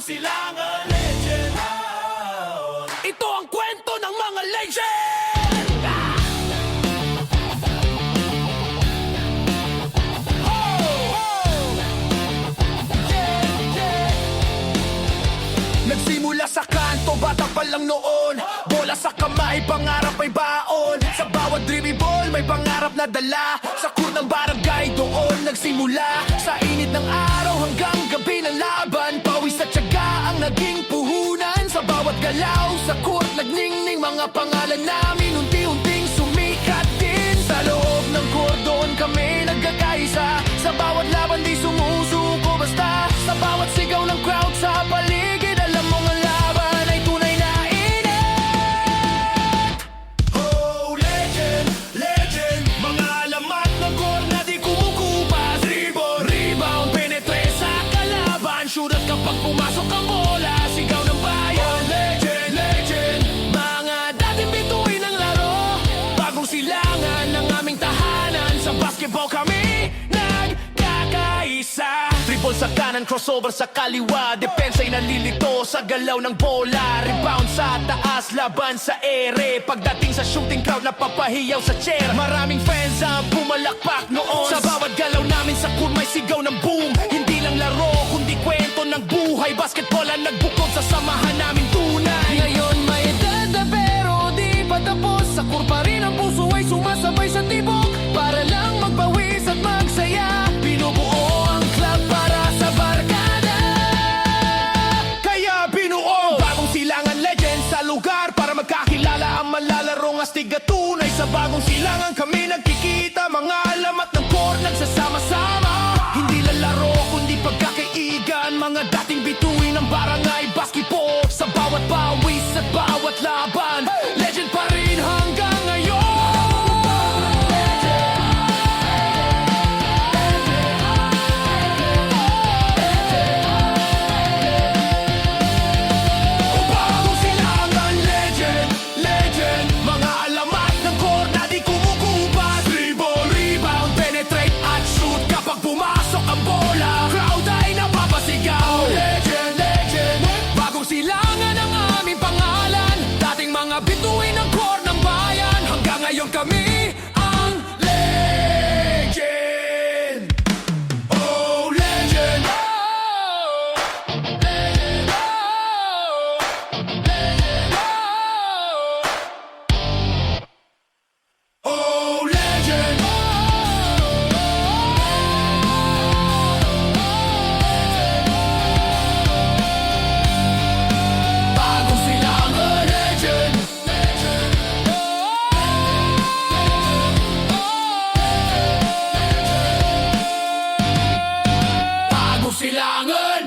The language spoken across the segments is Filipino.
silangan legend. Ito ang kwento ng mga legend. Nagsimula sa kanto, bata pa lang noon. Bola sa kamay, pangarap ay baon. Sa bawat dribble, may pangarap na dala. Sa ng barangay doon nagsimula. Sa init ng araw hanggang gabi ng laban, pawis at tiyaga ang naging puhunan. Sa bawat galaw, sa court nagningning mga pangalan namin. Unti-unting sumikat din. Sa loob ng kordon kami nagkakaisa. Sa bawat laban di sumusuko basta. Sa bawat sigaw ng crowd sa paligid, alam mong ang laban ay tunay na init. Oh, legend, legend. Mga alamat ng gol na di kumukupas. Dribble, rebound, penetrate sa kalaban. Shoot at kapag pumasok ang bola, sigaw ng bayan. Oh, legend, legend. Mga dating bituin ng laro, bagong silangan ng aming tahanan. Sa basketball kami nagkakaisa. Dribble sa kanan, crossover sa kaliwa. Depensa'y nalilito sa galaw ng bola. Rebound sa taas, laban sa ere. Pagdating sa shooting crowd, napapahiyaw sa chair. Maraming fans ang pumalakpak noon. Sa bawat galaw namin sa court may sigaw ng boom. Hindi lang laro, kundi kwento ng buhay. Basketball ang nagbukod sa samahan namin tunay. Ngayon may edad na pero di pa tapos. Sa court pa rin ang puso ay sumasabay sa tibok. Para lang magpawis at magsaya. Binubuo ang club para sa barkada. Kaya binuo bagong silangan legend sa lugar para magkakilala ang malalarong astig at tunay. Sa bagong silangan kami nagkikita. Mga alamat ng core nagsasama-sama. Hindi lalaro kundi pagkakaigan. Mga dating bituin ng barangay basketball. Sa bawat pawis at bawat laban, legend pa rin hanggang ngayon. Bagong silangan legend, legend. Mga alamat ng core na di kumukupas. Dribble, rebound, penetrate at shoot. Kapag pumasok ang bola, crowd ay napapasigaw. Legend, legend. Bagong silangan ang aming pangalan. Dating mga bituin ng core ng bayan. Hanggang ngayon kami ang legend. Oh, legend. Oh, legend. Oh, legend. Bagong silangan legend. Bagong silangan.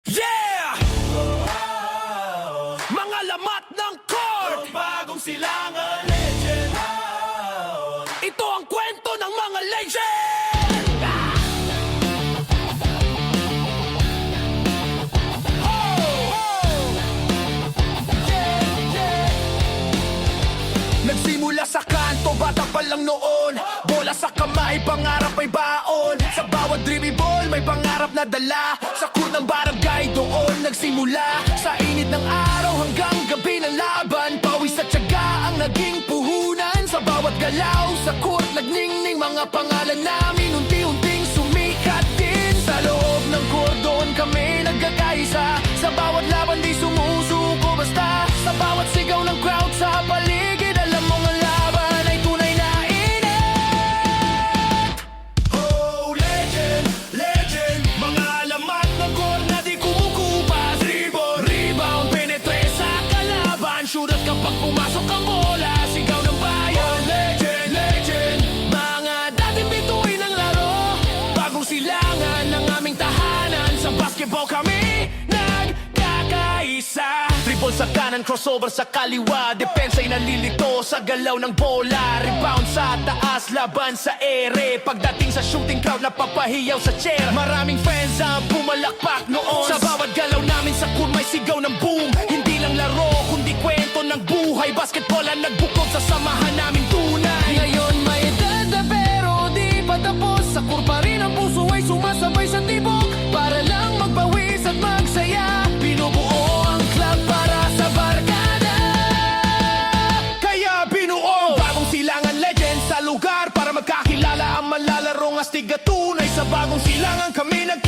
Yeah! Mga lamat ng court. Bagong silangan legend. Ito ang kwento ng mga legend. Nagsimula sa kanto, bata pa lang noon. Bola sa kamay, pangarap ay baon. Sa bawat dribble, may pangarap na dala. Sa court ng barangay doon nagsimula. Sa init ng araw hanggang gabi ng laban, pawis at tiyaga ang naging puhunan. Sa bawat galaw, sa court nagningning mga pangalan namin. Unti-unting sumikat din. Sa loob ng kordon kami nagkakaisa. Sa bawat laban di sumusuko basta. Sa bawat sigaw ng crowd sa paligid, alam mong ang laban ay tunay na init. Oh, legend, legend. Mga alamat ng core na di kumukupas. Dribble, rebound, penetrate sa kalaban. Shoot at kapag pumasok ang bola, sigaw ng bayan. Oh, legend, legend. Mga dating bituin ng laro, bagong silangan ng aming tahanan. Sa basketball kami nagkakaisa. Dribble sa kanan, crossover sa kaliwa. Depensa'y nalilito sa galaw ng bola. Rebound sa taas, laban sa ere. Pagdating sa shooting crowd, napapahiyaw sa chair. Maraming fans ang pumalakpak noon. Sa bawat galaw namin sa court may sigaw ng boom. Hindi lang laro, kundi kwento ng buhay. Basketball ang nagbukod sa samahan namin tunay. Ngayon may edad na pero di pa tapos. Sa court pa rin ang puso ay sumasabay sa tibok. Para lang lugar para magkakilala ang malalarong astig at tunay. Sa bagong silangan kami nagkikita